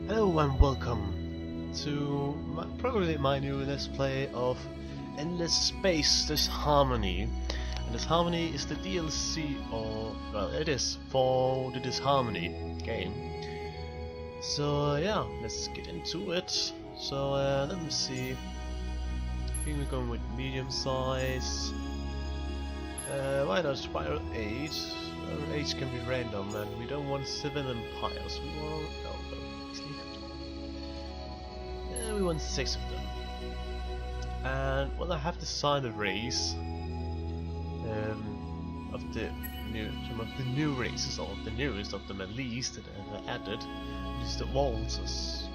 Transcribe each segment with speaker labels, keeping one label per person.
Speaker 1: Hello and welcome to probably my new Let's Play of Endless Space Disharmony. And Disharmony is the DLC, or well, it is for the Disharmony game. So yeah, let's get into it. So let me see. I think we're going with medium size. Why not Spiral 8? Our age can be random, and we don't want 7 empires. We want we want 6 of them. And well, I have designed a race of the new races, or the newest of them at least, that I added, which is the waltzes.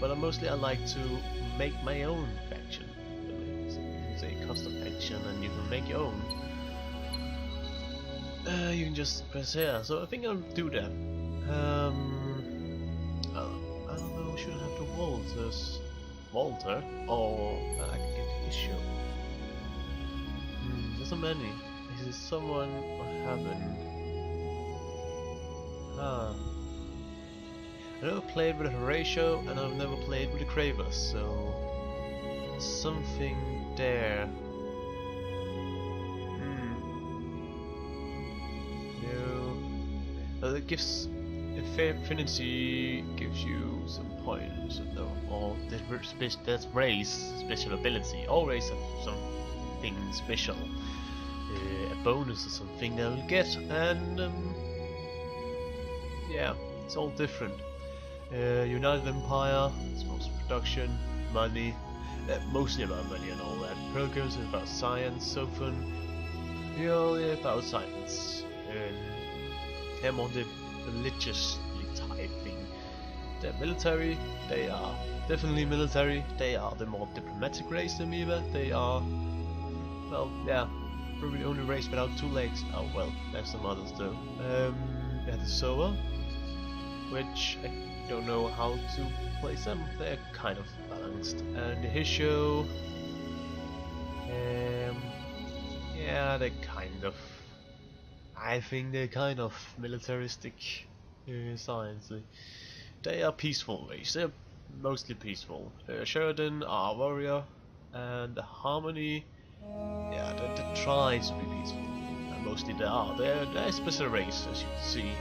Speaker 1: But I like to make my own faction. It's a custom faction, and you can make your own. You can just press here, so I think I'll do that. I don't know, should I have the Walter, or I can get the issue. There's so many. Is there someone I haven't? I never played with a Horatio, and I've never played with a Cravers, so something there. It gives Infinity gives you some points, or that race special ability. Always have something special, a bonus or something they'll get, and yeah, it's all different. United Empire, it's mostly production, money, mostly about money and all that. Programs is about science, so fun, purely about science. They're more the religiously type thing. They're military, they are definitely military, they are the more diplomatic race than Amoeba, they are, well, yeah, probably the only race without 2 legs. Oh well, there's some others though. We have the Soa, which I don't know how to place them, they're kind of balanced. And the Hisho, yeah, they're kind of, I think they're kind of militaristic science. They are peaceful race. They're mostly peaceful. Sheridan are warrior, and the Harmony, yeah, they try to be peaceful. And mostly they are. They're a special race, as you can see.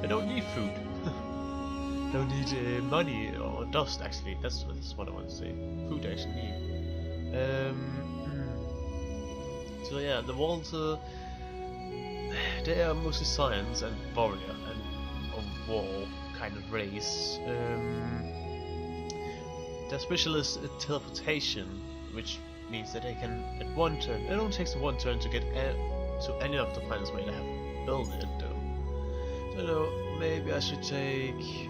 Speaker 1: They don't need food. Don't need money or dust. Actually, that's what I want to say. Food they actually need. So yeah, the Walter, they are mostly science and warrior and a war kind of race. Their specialist is teleportation, which means that they can, at one turn, it only takes 1 turn to get to any of the planets where they have built it though. So no, maybe I should take...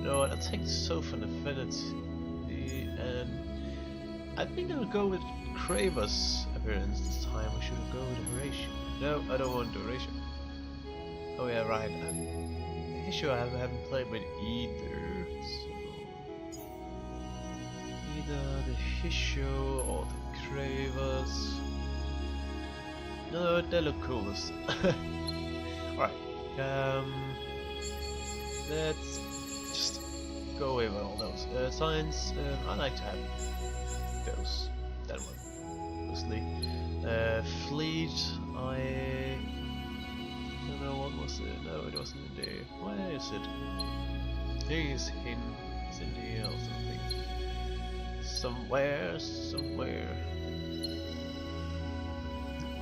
Speaker 1: no, I'll take Sophan Affinity, and I think I'll go with Cravers appearance this time, or should I go with Horatio? No, I don't want Horatio. Oh yeah, right. Horatio I haven't played with either, so either the Hisho or the Cravers. No, they look coolest. Alright, let's just go away with all those. Science, I like to have that one mostly. Fleet, I don't know, what was it? No, it wasn't in there. Where is it? I think it's in here or something. Somewhere.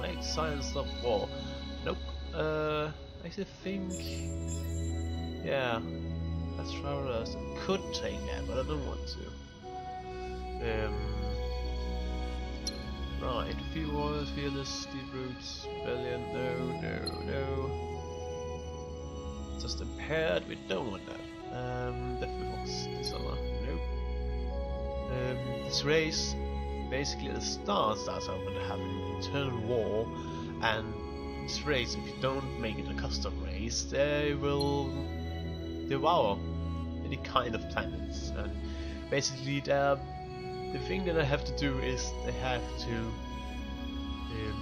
Speaker 1: Make science of war. Nope. I actually think, yeah, that's Travelers. I could take that, but I don't want to. Right, few wars, fearless, steep roots, rebellion, no. Just impaired, we don't want that. Definitely wants this other, nope. This race, basically the starts out when they have an internal war, and this race, if you don't make it a custom race, they will devour any kind of planets, and basically the thing that I have to do is they have to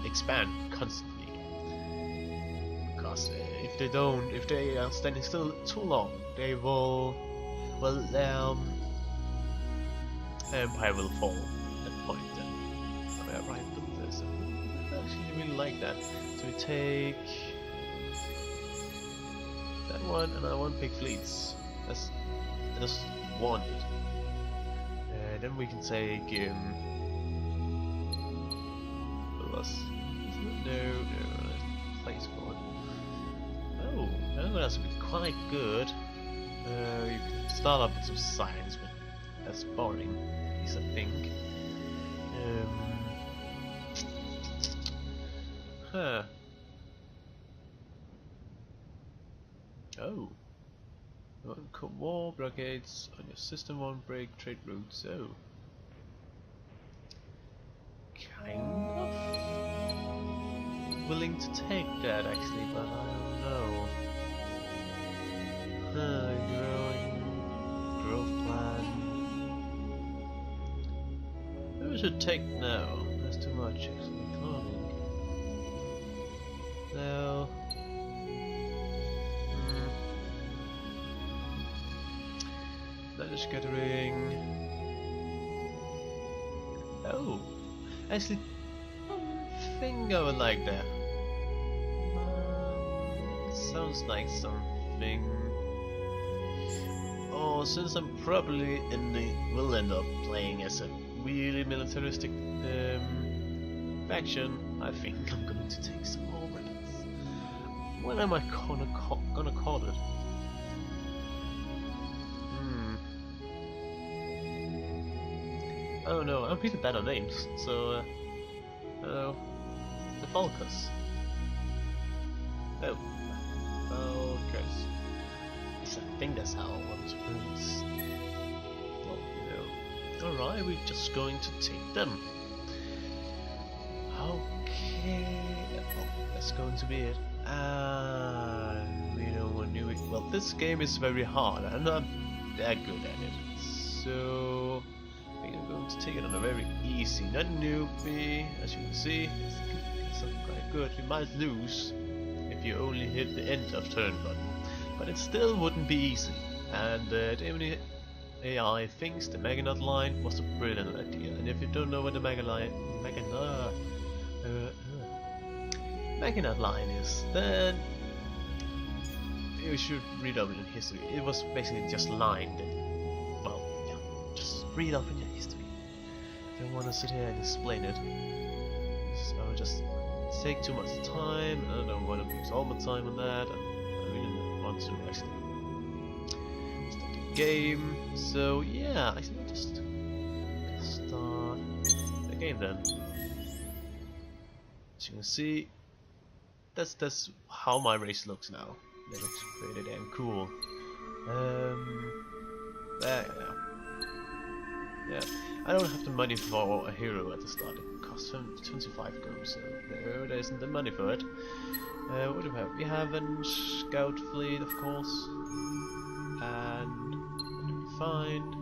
Speaker 1: expand constantly. because if they are standing still too long, they will, well, empire will fall at that point. Then, right, but this, I actually really like that. So we take that one, and I want big fleets. That's just wanted. Then we can take no, place for it. Oh, that's quite good. You can start off with some science, but that's boring, at least I think. Huh. Oh. War blockades on your system won't break trade routes. Oh. Kind of willing to take that actually, but I don't know. Growth plan. Maybe we should take now. That's too much actually. Cloning. No. Knowledge gathering. Oh, actually, I think I would like that. Sounds like something. Oh, since I'm probably will end up playing as a really militaristic faction, I think I'm going to take some more relics. What am I gonna call it? I don't know, I'm pretty bad on names, so the Falcus. Oh, Falcus. I think that's how I want to pronounce. Well, you know. Alright, we're just going to take them. Okay. Oh, that's going to be it. And we don't want to do it. Well, this game is very hard. I'm not that good at it. So I'm going to take it on a very easy, not newbie. As you can see, it's quite good. You might lose if you only hit the end of turn button, but it still wouldn't be easy. And the AI thinks the Magnite line was a brilliant idea. And if you don't know what the Magnite line is, then you should read up in history. It was basically just line that, well, yeah, just read up in your history. I don't want to sit here and explain it. So I would just take too much time, and I don't want to lose all my time on that, and I really want to actually start the game. So yeah, I think I'll just start the game then. As you can see, that's how my race looks now. It looks pretty damn cool. Yeah, I don't have the money for a hero at the start. It costs 25 gold, so no, there isn't the money for it. What do we have? We have a scout fleet, of course. And what do we find?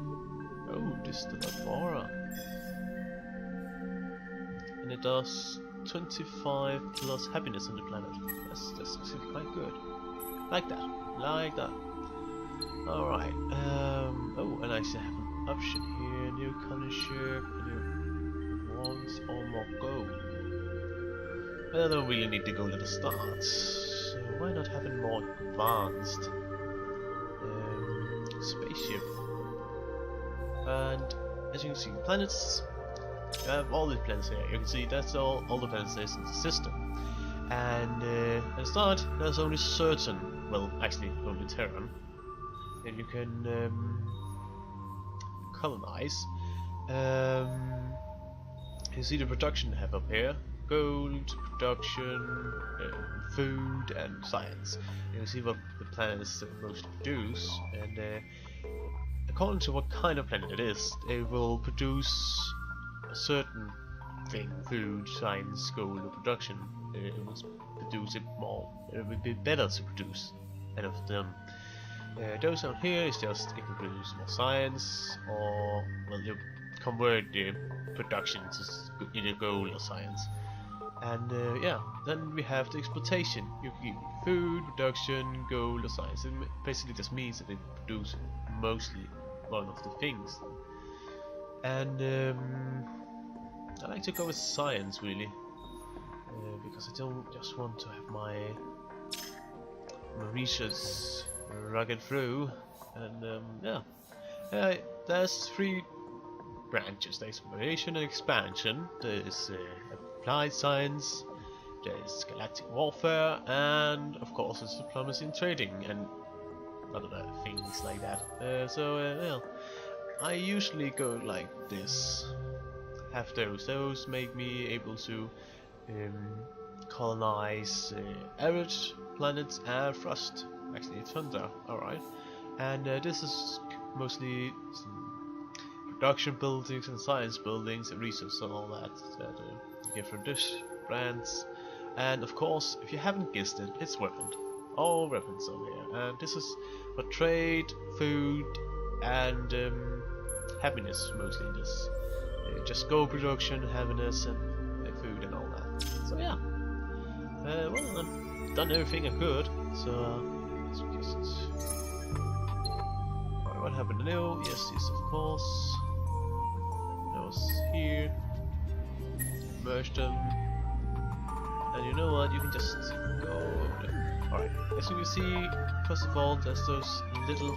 Speaker 1: Oh, this is the Lavora. And it does 25 plus happiness on the planet. That's actually quite good. Like that. Alright. Oh, and I actually have an option here. New color ship, new wants or more gold. But I don't really need the gold at the start. So why not have a more advanced spaceship? And as you can see, planets. I have all these planets here. You can see that's all the planets there in the system. And at the start, there's only certain, well, actually only Terran, that you can colonize. You see the production I have up here: gold, production, food, and science. You can see what the planet is supposed to produce, and according to what kind of planet it is, it will produce a certain thing: food, science, gold, or production. It will produce it more. It will be better to produce any of them. Those down here is just it can produce more science, or well, you convert the production to either gold or science. And yeah, then we have the exploitation. You give food, production, gold, or science. It basically just means that they produce mostly one of the things. And I like to go with science really, because I don't just want to have my research rugged through. And yeah, there's 3 branches. There's exploration and expansion. There's applied science. There's galactic warfare, and of course there's diplomacy and trading and other things like that. Well, I usually go like this. Have those. Those make me able to colonize arid planets and frost. Actually, tundra. All right. And this is mostly some production buildings and science buildings and research and all that you get from dish brands. And of course, if you haven't guessed it, it's weapon. All weapons over here. And this is for trade, food, and happiness mostly in this. Just gold production, happiness, and food and all that. So yeah. Well, I've done everything I could. So let's just. Alright, what happened now? Yes, of course. Those here. Merge them. And you know what? You can just go over there. Alright, as you can see, first of all, there's those little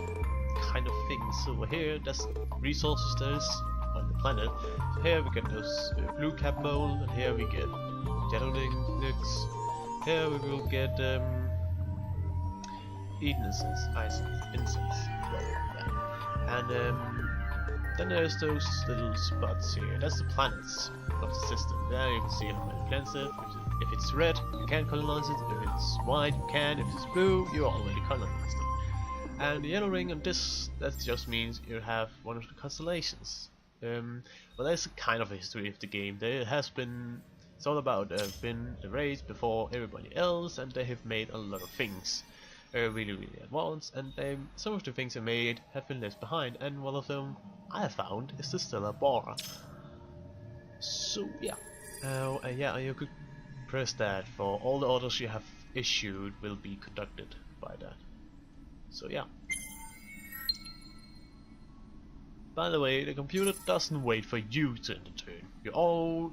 Speaker 1: kind of things over here. There's resources there's on the planet. So here we get those blue cap mold, and here we get Jettling nukes. Here we will get Eden incense. Yeah. And then there's those little spots here. That's the planets of the system. There you can see how many planets there. If it's red, you can colonize it. If it's white, you can. If it's blue, you already colonized them. And the yellow ring on this, that just means you have one of the constellations. Well, there's a kind of a history of the game. There has been, it's all about been the race before everybody else, and they have made a lot of things really advanced. And some of the things they made have been left behind. And one of them I have found is the stellar bar. So yeah, yeah, you could press that for all the orders you have issued will be conducted by that. So yeah. By the way, the computer doesn't wait for you to end the turn. You all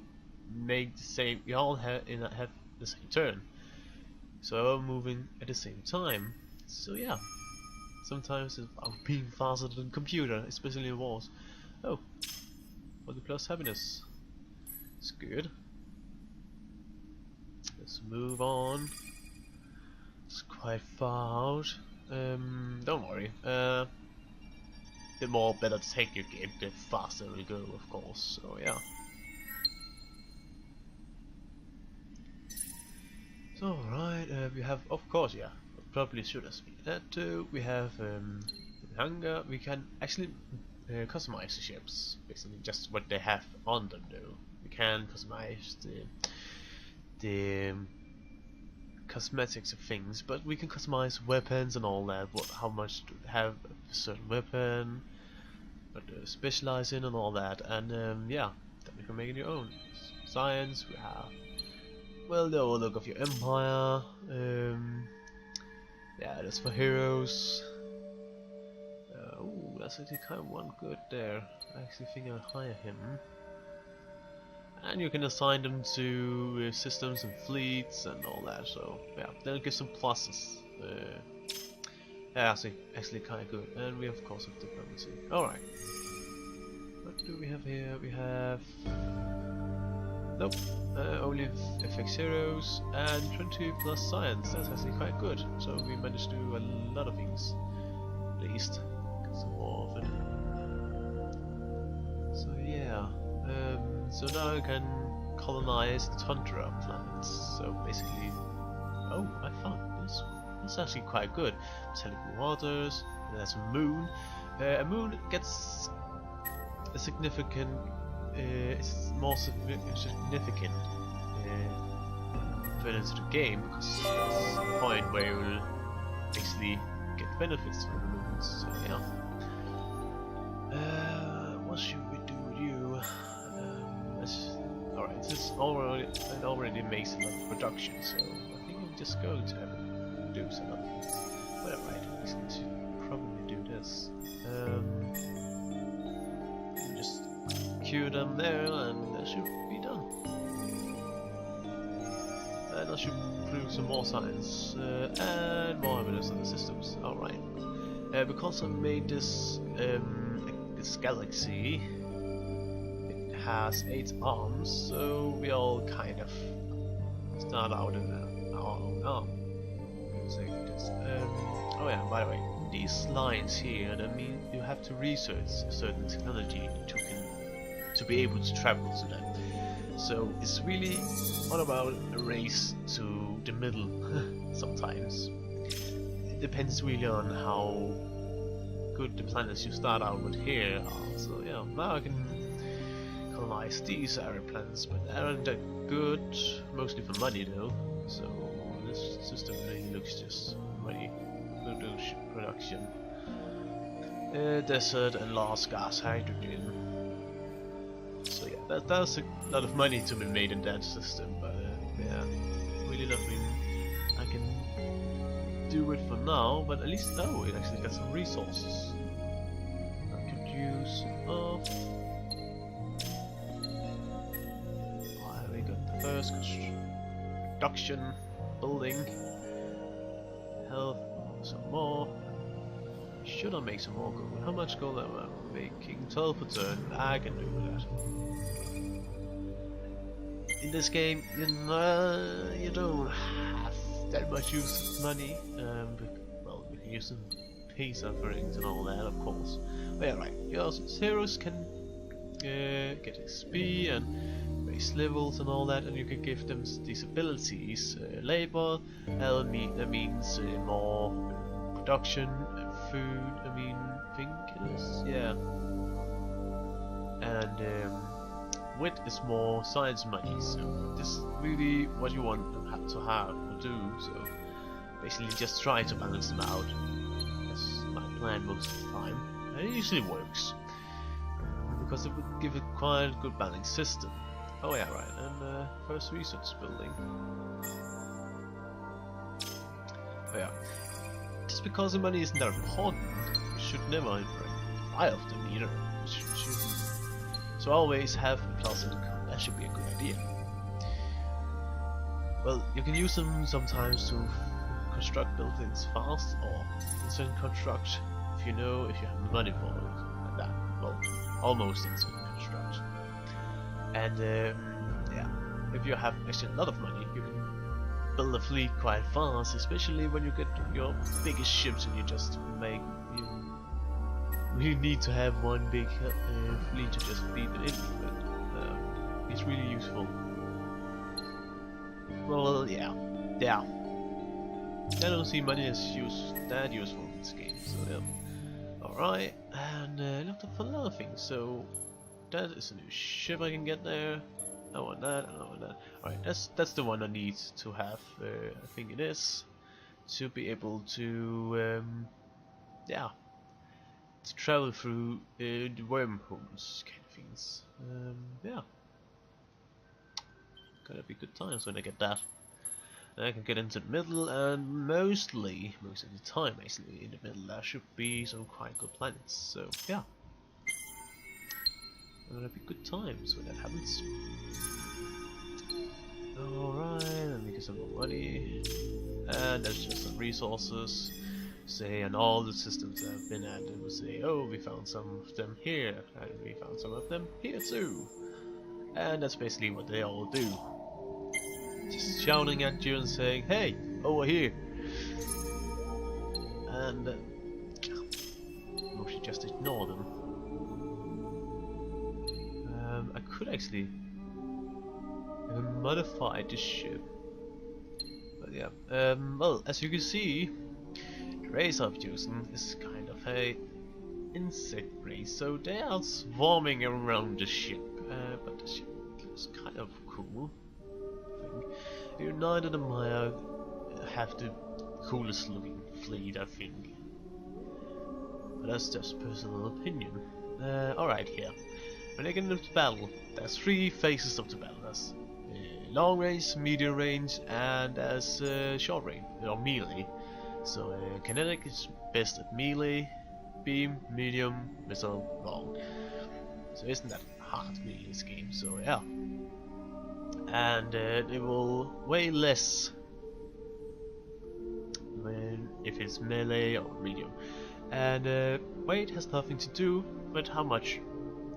Speaker 1: make the same. You all have the same turn. So moving at the same time. So yeah. Sometimes it's about being faster than the computer, especially in wars. Oh, 40 plus happiness. It's good. Let's move on. It's quite far out. Don't worry. The more better tech you get, the faster it will go, of course. So yeah. So right, we have, of course, yeah. Probably should have speak that too. We have hunger. We can actually customize the ships, basically just what they have on them. Though we can customize the cosmetics of things, but we can customize weapons and all that. How much to have a certain weapon, what to specialize in and all that. And yeah, then you can make it your own. Science. We have, well, the overlook of your empire. Yeah, that's for heroes. Oh, that's actually kind of one good there. I actually think I'll hire him. And you can assign them to systems and fleets and all that. So yeah, they'll give some pluses. Yeah, actually kind of good. And we of course have diplomacy. All right. What do we have here? We have. Nope, only FX heroes and 20 plus science. That's actually quite good. So we managed to do a lot of things, at least. So often. So yeah. So now I can colonize the tundra planets. So basically, oh, I found this. That's actually quite good. Teleport waters. There's a moon. A moon gets a significant. It's more significant further into the game because it's a point where you will actually get benefits from the moons. So yeah. What should we do with you? Alright, it already makes a lot of production, so I think I'm just going to have it do some of it. But alright, I should probably do this. Just queue them there and that should be done. And I should prove some more science and more evidence of the systems. Alright. Because I made this galaxy, it has 8 arms, so we all kind of start out in our own arm. Oh yeah, by the way, these lines here, that mean you have to research a certain technology to be able to travel to them. So it's really all about a race to the middle sometimes. It depends really on how good the planets you start out with here are. So yeah, now I can colonize these area planets, but they aren't that good, mostly for money though. So this system really looks just money production. Desert and lost gas hydrogen. So yeah, that's a lot of money to be made in that system, but yeah, really nothing I can do it for now, but at least it actually got some resources I could use of. We got the first construction building, health, some more. Should I make some more gold? How much gold am I making? 12 per turn. I can do that. In this game, you don't have that much use of money. Well, you can use some peace offerings and all that, of course. But yeah, right. Your heroes can get XP and raise levels and all that, and you can give them these abilities. Labor, that means more production, food, I think it is, yeah. And wit is more science money, so this is really what you want them to have or do, so basically just try to balance them out. That's my plan most of the time, and it usually works, because it would give it quite a good balanced system. Oh yeah, right, and first research building. Oh yeah. Just because the money isn't that important, you should never buy of them either. So always have a plus income. That should be a good idea. Well, you can use them sometimes to construct buildings fast, or instant construct if you have money for it, and that. Well, almost instant construct. And yeah, if you have actually a lot of money, you can build a fleet quite fast, especially when you get your biggest ships and you need to have one big fleet to just beat it in, but it's really useful. Well, yeah. I don't see money as that useful in this game, so yeah. Alright, and looked up for another thing, so that is a new ship I can get there. I want that, I want that. Alright, that's the one I need to have, I think it is, to be able to, yeah, to travel through the wormholes kind of things. Yeah. Gonna be good times when I get that. Then I can get into the middle, and most of the time actually, in the middle there should be some quite good planets, so yeah. Gonna be good times when that happens. Alright, let me get some more money. And there's just some resources. Say, and all the systems that have been added will say, oh, we found some of them here, and we found some of them here too. And that's basically what they all do. Just shouting at you and saying, hey, over here. And mostly just ignore them. I could actually modify this ship, but yeah. Well, as you can see, the race I've chosen is kind of a insect race, so they are swarming around the ship. But the ship looks kind of cool, I think. United and Maya have the coolest looking fleet, I think. But that's just personal opinion. Alright, here. when they get into battle, there's 3 phases of the battle. There's long range, medium range, and there's short range, or melee. So kinetic is best at melee, beam, medium, missile, long. So isn't that hard really this game? So yeah, and it will weigh less when if it's melee or medium, and weight has nothing to do with how much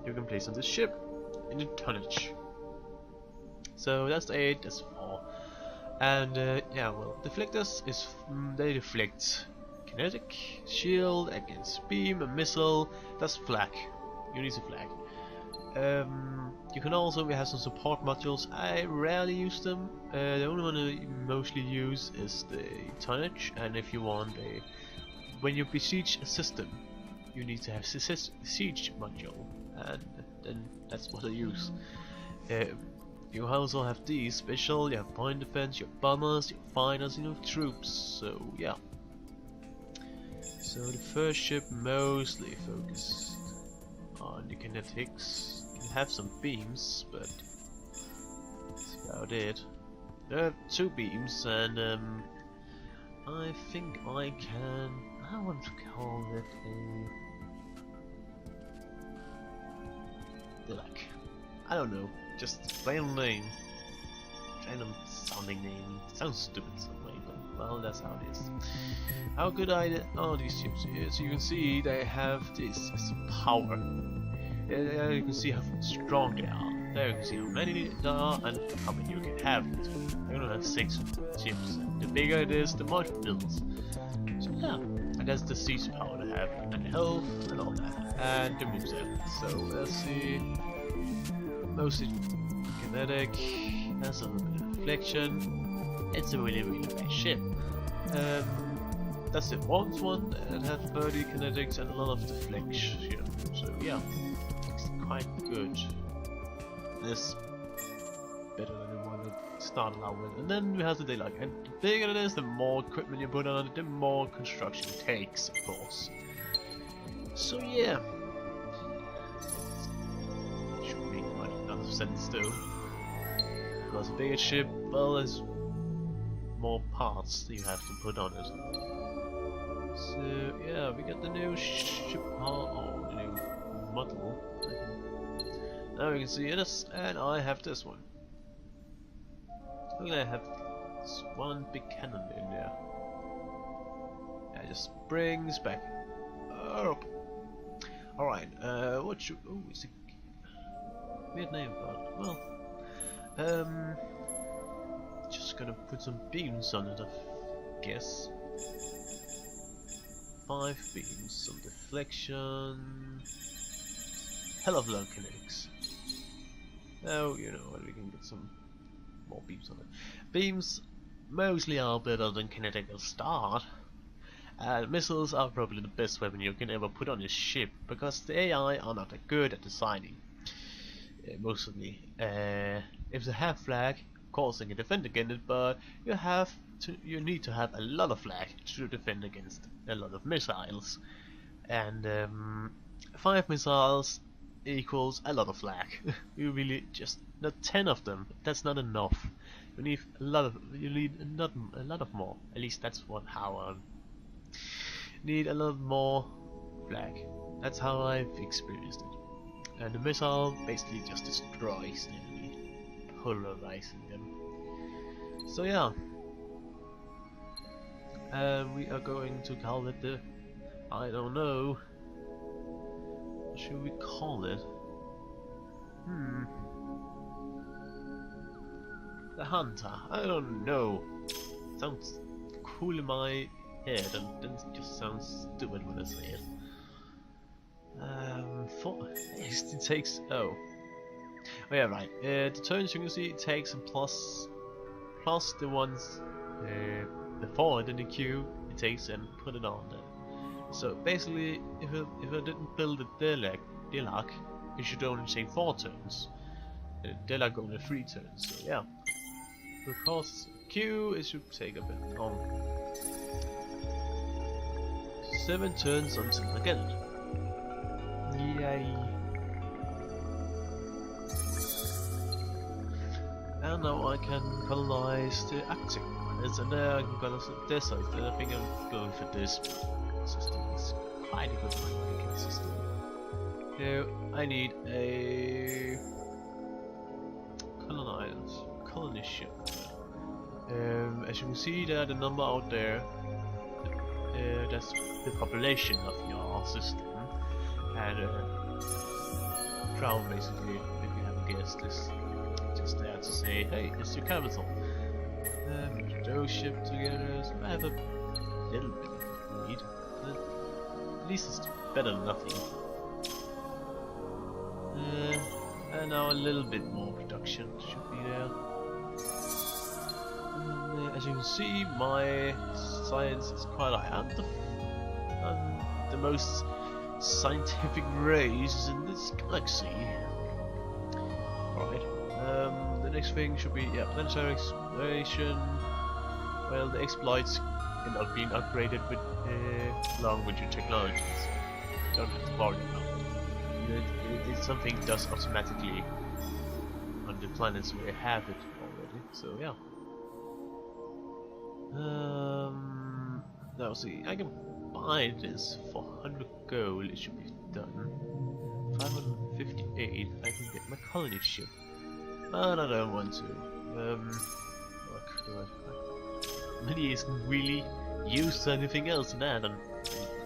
Speaker 1: you can place on the ship in the tonnage. So that's 8, that's 4, and yeah, well, deflectors is they deflect kinetic, shield against beam, a missile. That's flak. You need a flak. You can also, we have some support modules. I rarely use them. The only one I mostly use is the tonnage, and if you want a, when you besiege a system, you need to have siege module, and then that's what I use. You also have these special, you have point defense, your bombers, your fighters, you have troops, so yeah. So the first ship mostly focused on the kinetics. You have some beams, but that's about it. There are 2 beams, and I think I want to call it a like, I don't know, just plain name, random sounding name. It sounds stupid some way, but well, that's how it is. How good are these ships? So you can see they have this power. There you can see how strong they are. There you can see how many there are and how many you can have. You're gonna have 6 ships. The bigger it is, the more it builds. So yeah, and that's the siege power they have, and health and all that, and the moveset. So let's see. Mostly kinetic. That's a little bit of deflection. It's a really bad ship. That's the advanced one that has 30 kinetics and a lot of deflection. So yeah, it's quite good. This better than the one that started out with. And then we have the daylight. And the bigger it is, the more equipment you put on it, the more construction it takes, of course. So yeah. Should make quite enough sense though. Because a bigger ship, well, there's more parts that you have to put on it. So yeah, we got the new ship the new model. Now you can see this, and I have this one. Look, I have this one big cannon in there. Yeah, it just brings back up. Alright, what should... oh, it's a weird name, but well, just gonna put some beams on it, I guess. 5 beams, some deflection, hell of low kinetics. Now, you know what, we can get some more beams on it. Beams mostly are better than kinetic at start. And missiles are probably the best weapon you can ever put on your ship, because the AI are not that good at designing. Mostly. If they have flag, of course they can defend against it, but you need to have a lot of flag to defend against a lot of missiles. And 5 missiles equals a lot of flag. You really just not 10 of them. That's not enough. You need a lot of more. At least that's how need a lot more flag. That's how I've experienced it. And the missile basically just destroys the enemy, polarizing them. So yeah, we are going to call it the, I don't know, what should we call it? The Hunter. I don't know. Sounds cool in my head, and then it just sounds stupid when I say it. It takes oh yeah, right. The turns you can see it takes a plus the ones before it in the queue. It takes and put it on there. So basically, if I didn't build a Delag, it should only take 4 turns. Delag only 3 turns. So yeah, because queue it should take a bit long. 7 turns until I get it. Yay! can colonize the Arctic planets, and then I can colonize the deserts. Then I think I'm going for this system. It's quite a good mining system. Now I need a colony ship. As you can see, there the number out there. That's the population of your system, and crown basically, if you haven't guessed, is just there to say, hey, it's your capital. Those ship together, so I have a little bit of need. At least it's better than nothing. And now a little bit more production should be there. As you can see, my science is quite high. I'm the most scientific race in this galaxy. Alright, the next thing should be, planetary exploration. Well, the exploits end up being upgraded with, along with your technologies. You don't have to worry about it. It's something does automatically on the planets where you have it already, so yeah. Now see, I can buy this for 100 gold, it should be done. 558, I can get my colony ship. But I don't want to. Money isn't really used to anything else than that, and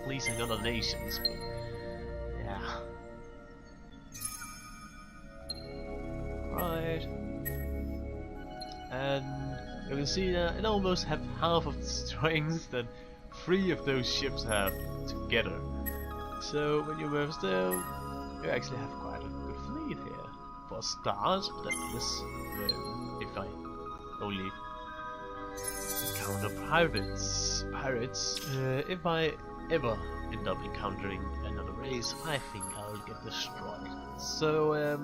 Speaker 1: pleasing other nations, but yeah. Right. And you can see that it almost have half of the strength that 3 of those ships have together. So when you move down, you actually have quite a good fleet here. For a start, that is, if I only encounter pirates. If I ever end up encountering another race, I think I'll get destroyed. So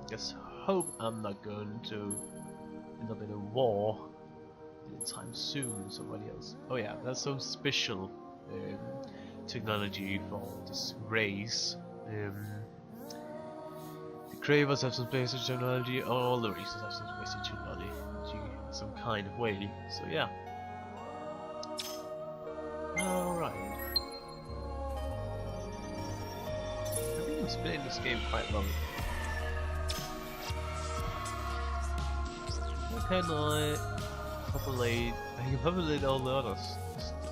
Speaker 1: just hope I'm not going to end up in a war anytime soon. Somebody else. Oh yeah, that's some special technology for this race. The Cravers have some basic technology. All the races have some basic technology, some kind of way. So yeah. Alright. I think I'm playing this game quite long. How can I populate? I can populate all the others.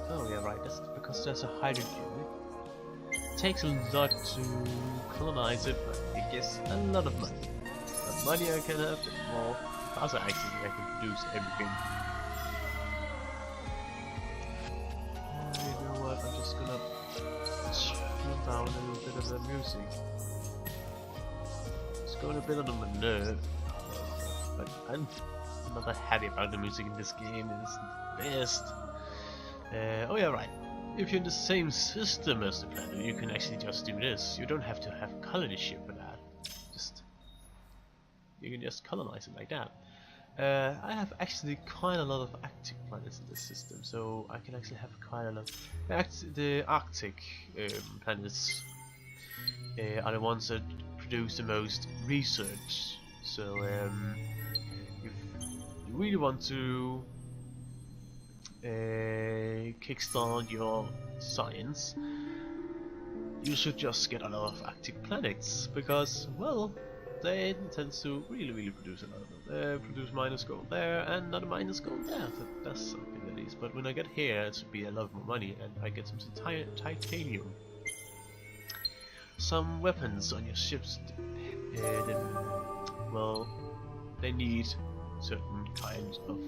Speaker 1: Oh yeah, right. That's because there's a hydrogen. It takes a lot to colonize it, but it gets a lot of money. The money I can have, the more faster actually I can produce everything. You know what? I'm just gonna turn down a little bit of the music. It's going a bit on my nerve, but I'm not that happy about the music in this game. It's the best. Oh yeah, right. If you're in the same system as the planet, you can actually just do this. You don't have to have a colony ship for that. You can just colonize it like that. I have actually quite a lot of Arctic planets in this system, so I can actually have quite a lot. The Arctic planets are the ones that produce the most research. So if you really want to kickstart your science, you should just get a lot of Arctic planets, because, well, they tend to really produce a lot of them. Produce minus gold there and another minus gold there. So that's something at least. But when I get here, it should be a lot more money, and I get some titanium. Some weapons on your ships, well, they need certain kinds of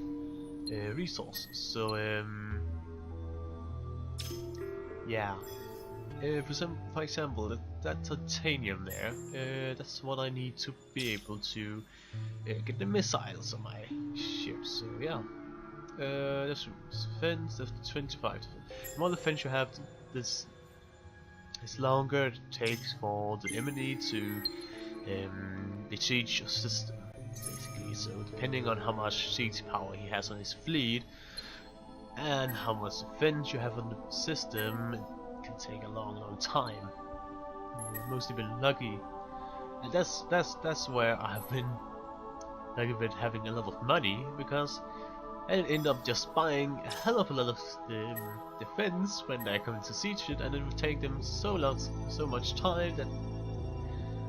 Speaker 1: resources. So yeah. For example, that titanium there, that's what I need to be able to get the missiles on my ship. So yeah, that's defense. That's 25. The more defense you have, this longer it takes for the enemy to besiege your system, basically. So depending on how much siege power he has on his fleet and how much defense you have on the system, can take a long time. You've mostly been lucky, and that's where I've been like with having a lot of money, because I'll end up just buying a hell of a lot of defense when they come to siege it, and it would take them so much time that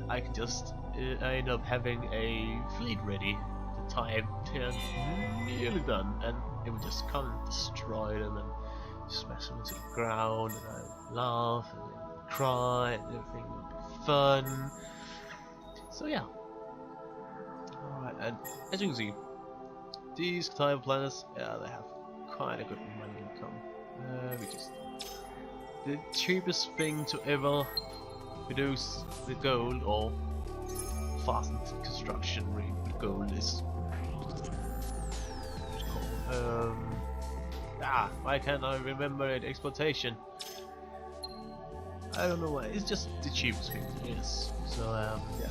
Speaker 1: I can just I end up having a fleet ready at the time and nearly done, and it would just come and destroy them and smash them into the ground, and I would laugh and then cry and everything would be fun. So yeah. Alright, and as you can see, these type of planets, yeah, they have quite a good money income. The cheapest thing to ever produce the gold or fasten construction rate with gold is why can't I remember it? Exploitation. I don't know why. It's just the cheapest thing. Yes. So yeah,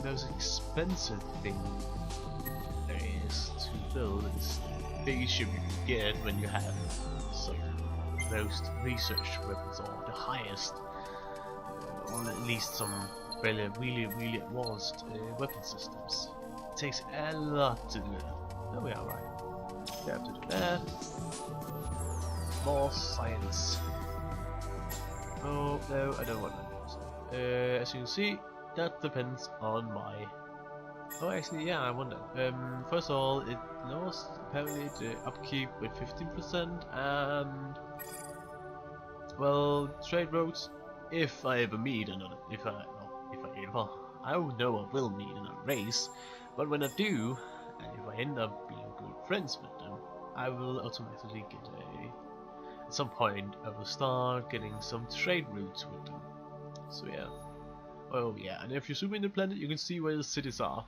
Speaker 1: the most expensive thing there is to build is the biggest ship you can get when you have some most researched weapons or the highest, or at least some really advanced weapon systems. It takes a lot to do that. There we are, right. You have to do that. More science. Oh no, I don't want that. As you can see, that depends on my. Oh, actually, yeah, I wonder. First of all, it lost apparently the upkeep with 15%, and well, trade routes. If I ever meet another, I don't know I will meet another race, but when I do, and if I end up being good friends with them, I will automatically get at some point I will start getting some trade routes with them. So yeah. Oh yeah, and if you zoom in the planet, you can see where the cities are.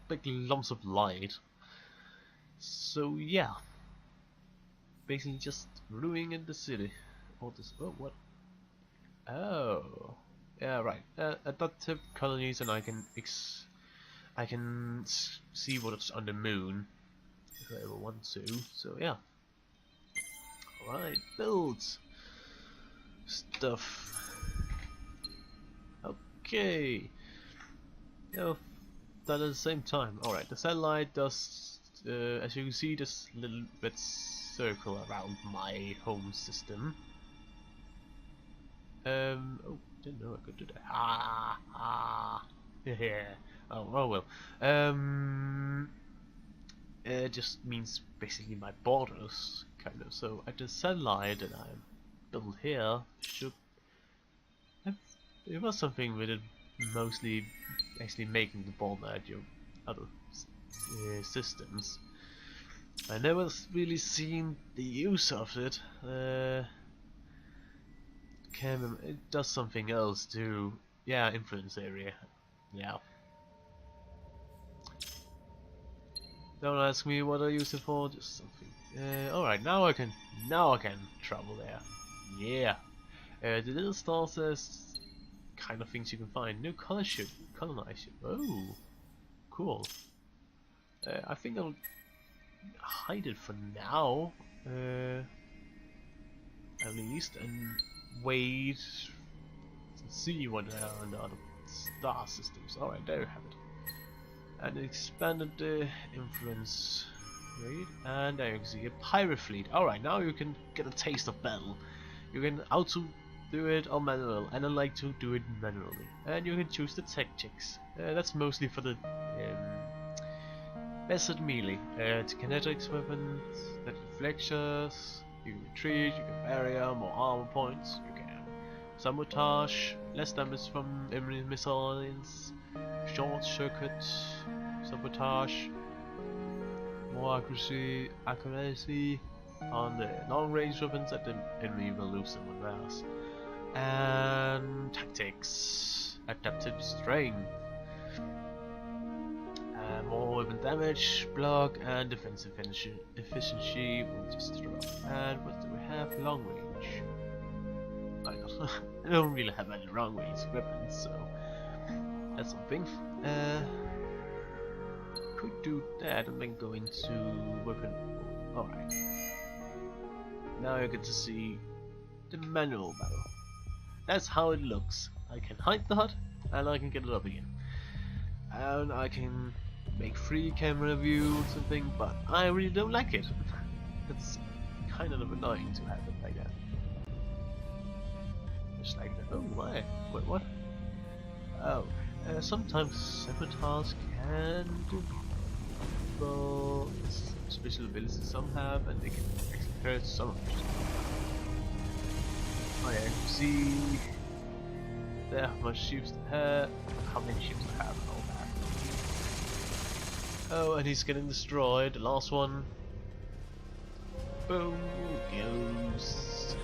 Speaker 1: Big lumps of light. So yeah. Basically just ruining the city. All this. Oh, what? Oh. Yeah, right. Adaptive colonies, and I can see what's on the moon if I ever want to. So yeah. Alright, build stuff. Okay. Yeah, done at the same time. Alright, the satellite does, as you can see, this little red circle around my home system. Oh, didn't know I could do that. Yeah. Oh well. It just means basically my borders, kind of. So at the satellite that I built here should have, it was something with it mostly actually making the border at your other systems. I never really seen the use of it. It does something else to, yeah, influence area. Yeah. Don't ask me what I use it for. Just something. All right, now I can travel there. Yeah. The little star says kind of things you can find. New colonize ship. Oh, cool. I think I'll hide it for now, at least, and wait to see what there are in the other star systems. All right, there you have it. And expanded the influence rate, and there you can see a pirate fleet. Alright, now you can get a taste of battle. You can auto do it or manual, and I like to do it manually. And you can choose the tactics. That's mostly for the best melee. It's kinetics weapons, that deflectors, you can retreat, you can barrier, more armor points, you can sabotage, less damage from enemy missiles, short circuit, sabotage, more accuracy on the long-range weapons that the enemy will lose them on theirs, and tactics, adaptive strength, more weapon damage, block, and defensive efficiency will just drop. And what do we have? Long range. I don't really have any long range weapons, so that's something. Could do that and then go into weapon. Alright. Now you get to see the manual battle. That's how it looks. I can hide the HUD and I can get it up again. And I can make free camera view or something, but I really don't like it. It's kind of annoying to have it like that. Just like that. Oh my! Wait, what? Oh, sometimes sabotage can do well, special abilities some have, and they can actually hurt some of them. Oh yeah, you can see there how much ships they have, how many ships they have, and all that. Oh, and he's getting destroyed. The last one. Boom goes.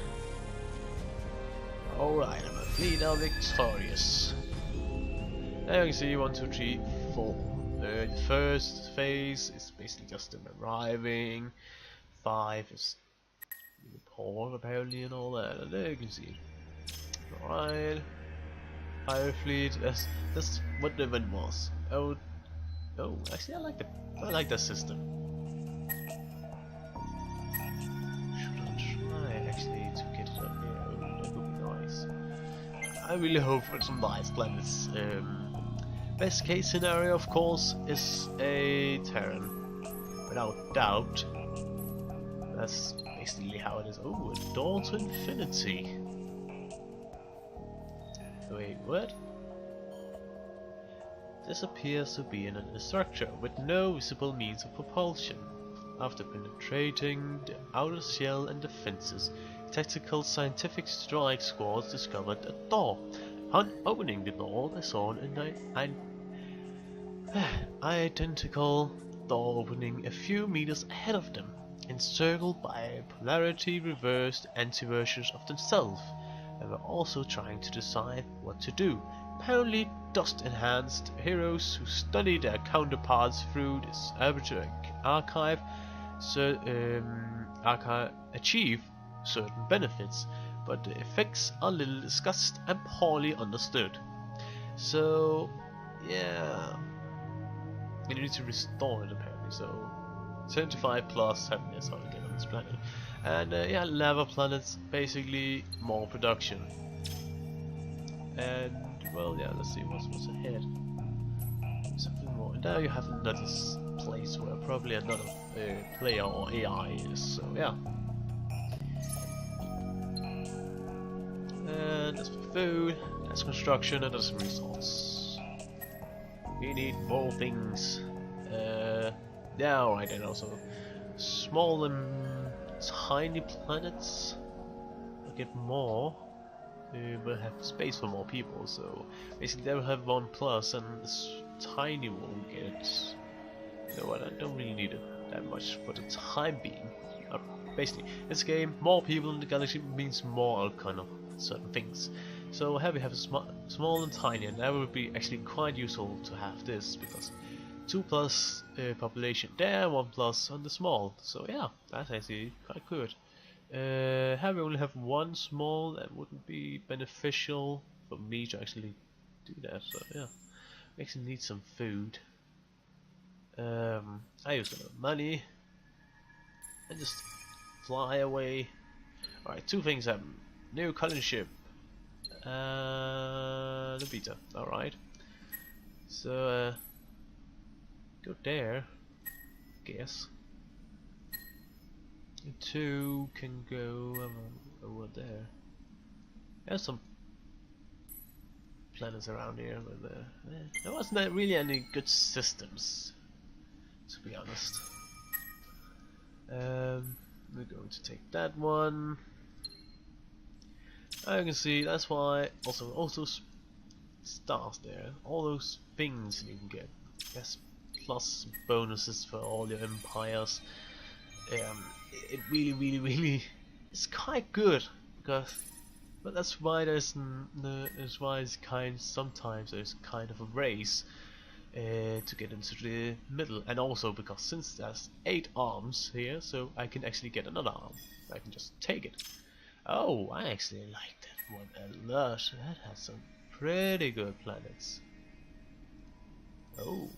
Speaker 1: Alright, I'm a fleet now victorious. There you can see 1, 2, 3, 4. The first phase is basically just them arriving. 5 is Paul apparently and all that. And there you can see. Alright. Fire fleet. That's what the event was. Oh, actually I like that system. Should I try actually to get it up here? Oh, that would be nice. I really hope for some nice planets. Best case scenario, of course, is a Terran, without doubt. That's basically how it is. Oh, a door to infinity. Wait, what? This appears to be a structure with no visible means of propulsion. After penetrating the outer shell and defenses, tactical scientific strike squads discovered a door. On opening the door, they saw an identical door opening a few meters ahead of them, encircled by polarity reversed anti-versions of themselves, and were also trying to decide what to do. Apparently dust-enhanced heroes who study their counterparts through this arbitrary archive achieve certain benefits, but the effects are little discussed and poorly understood. So, yeah, you need to restore it apparently. So, 75 plus happiness how to get on this planet, and yeah, lava planets, basically more production. And well, yeah, let's see what's ahead. Something more. And now you have another place where probably another player or AI is. So yeah. And that's for food, that's construction, and that's resource. We need more things. Yeah, alright, and also small and tiny planets. I'll get more. We'll have space for more people, so basically they'll have 1 plus, and this tiny one will get. You know what? I don't really need it that much for the time being. Basically, this game, more people in the galaxy means more kind of certain things. So here we have a small and tiny, and that would be actually quite useful to have this, because 2 plus population there, 1 plus on the small. So yeah, that's actually quite good. Here we only have 1 small, that wouldn't be beneficial for me to actually do that. So yeah, we actually need some food. I use a lot of money and just fly away. Alright, 2 things happen. New colony ship. The beta. Alright. So go there, guess. 2 can go over there. There's some planets around here, but there wasn't really any good systems, to be honest. We're going to take that one. As you can see, that's why also stars there. All those things you can get. Yes, plus bonuses for all your empires. It really is quite good, because, but that's why sometimes there's kind of a race to get into the middle, and also because since there's 8 arms here, so I can actually get another arm. I can just take it. Oh, I actually like that one a lot. That has some pretty good planets. Oh,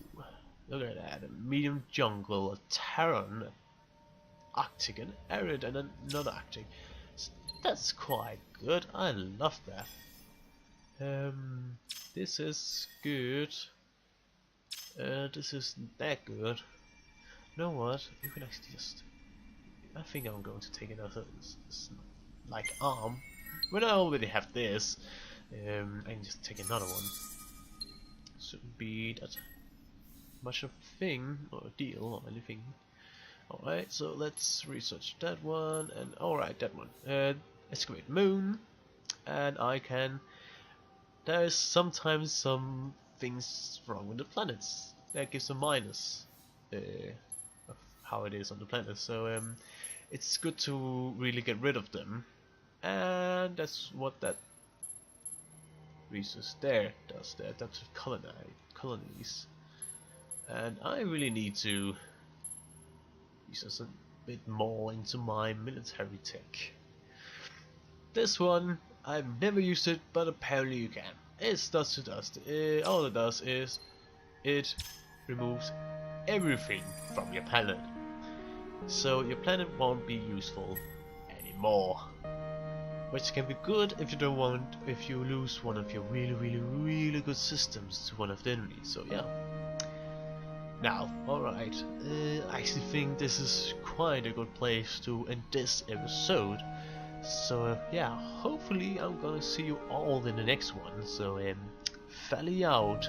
Speaker 1: look at that. A medium jungle, a Terran, Arctic, and arid, and another Arctic. So that's quite good. I love that. This is good. This isn't that good. You know what? You can actually just... I think I'm going to take another like arm. When I already have this, I can just take another one. Shouldn't be that much of a thing or a deal or anything. Alright, so let's research that one, and alright, that one. Excavate moon, and I can... There's sometimes some things wrong with the planets. That gives a minus of how it is on the planet, so it's good to really get rid of them. And that's what that resource there does, the adaptive colonies. And I really need to research a bit more into my military tech. This one, I've never used it, but apparently you can. It's dust to dust. All it does is it removes everything from your planet, so your planet won't be useful anymore. Which can be good if you lose one of your really good systems to one of the enemies. So yeah. Now, alright, I actually think this is quite a good place to end this episode. So yeah, hopefully I'm gonna see you all in the next one. So Fally out.